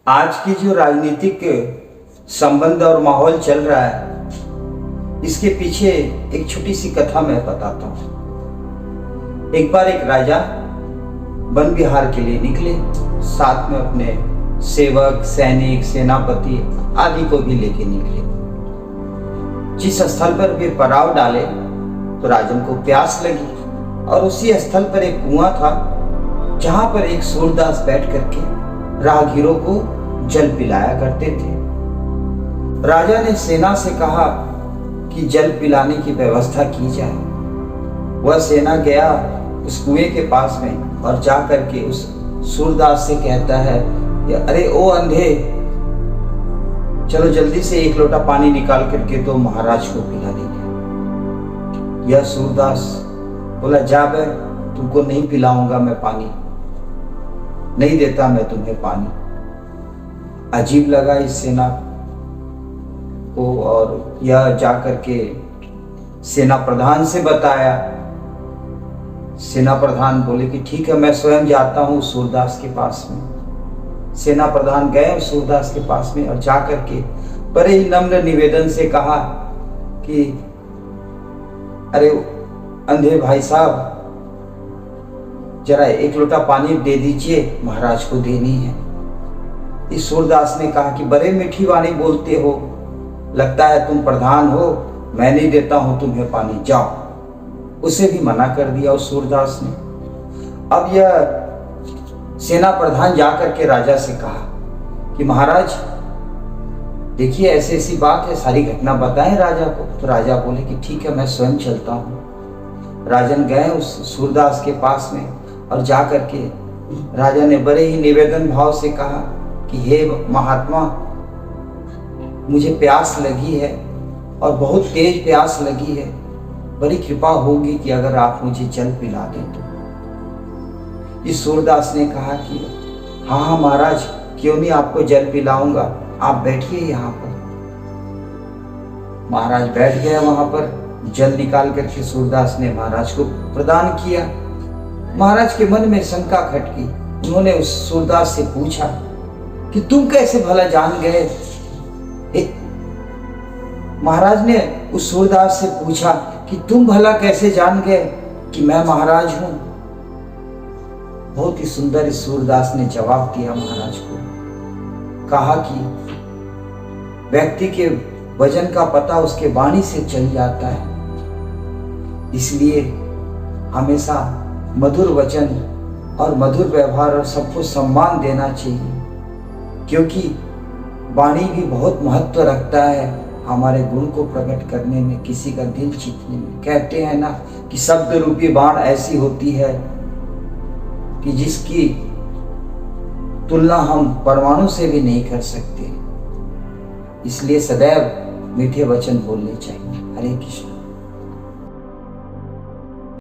आज की जो राजनीतिक संबंध और माहौल चल रहा है, इसके पीछे एक छोटी सी कथा मैं बताता हूँ। एक बार एक राजा वन विहार के लिए निकले, साथ में अपने सेवक, सैनिक, सेनापति आदि को भी लेके निकले। जिस स्थल पर वे पड़ाव डाले तो राजन को प्यास लगी और उसी स्थल पर एक कुआं था, जहां पर एक सूरदास बैठ करके राहगीरों को जल पिलाया करते थे। राजा ने सेना से कहा कि जल पिलाने की व्यवस्था की जाए। वह सेना गया उस कुएं के पास में और जा करके उस सूरदास से कहता है, अरे ओ अंधे, चलो जल्दी से एक लोटा पानी निकाल करके तो महाराज को पिला दीजिए। यह सूरदास बोला, जा बे, तुमको नहीं पिलाऊंगा मैं पानी, नहीं देता मैं तुम्हें पानी। अजीब लगा इस सेना को और यह जाकर के सेना प्रधान से बताया। सेना प्रधान बोले कि ठीक है, मैं स्वयं जाता हूँ सूरदास के पास में। सेना प्रधान गए सूरदास के पास में और जाकर के बड़े ही नम्र निवेदन से कहा कि अरे अंधे भाई साहब, जरा एक लोटा पानी दे दीजिए, महाराज को देनी है। इस सूरदास ने कहा कि बड़े मीठी वाणी बोलते हो, लगता है तुम प्रधान हो, मैं नहीं देता हूं तुम्हें पानी, जाओ। उसे भी मना कर दिया उस सूरदास ने। अब यह सेना प्रधान जाकर के राजा से कहा कि महाराज देखिए, ऐसी ऐसी बात है, सारी घटना बताएं राजा को। तो राजा बोले कि ठीक है, मैं स्वयं चलता हूँ। राजन गए उस सूरदास के पास में और जा करके राजा ने बड़े ही निवेदन भाव से कहा कि हे महात्मा, मुझे प्यास लगी है और बहुत तेज प्यास लगी है, बड़ी कृपा होगी कि अगर आप मुझे जल पिला दें तो। इस सूरदास ने कहा कि हाँ हाँ महाराज, क्यों नहीं, आपको जल पिलाऊंगा, आप बैठिए यहाँ पर। महाराज बैठ गए वहां पर। जल निकाल करके सूरदास ने महाराज को प्रदान किया। महाराज के मन में शंका खटकी। उन्होंने उस सूरदास से पूछा कि तुम कैसे भला जान गए। महाराज ने उस सूरदास से पूछा कि तुम भला कैसे जान गए कि मैं महाराज हूं। बहुत ही सुंदर इस सूरदास ने जवाब दिया महाराज को। कहा कि व्यक्ति के वजन का पता उसके वाणी से चल जाता है, इसलिए हमेशा मधुर वचन और मधुर व्यवहार और सबको सम्मान देना चाहिए, क्योंकि वाणी भी बहुत महत्व रखता है हमारे गुण को प्रकट करने में, किसी का दिल जीतने में। कहते हैं ना कि शब्द रूपी बाण ऐसी होती है कि जिसकी तुलना हम परमाणु से भी नहीं कर सकते। इसलिए सदैव मीठे वचन बोलने चाहिए। हरे कृष्ण।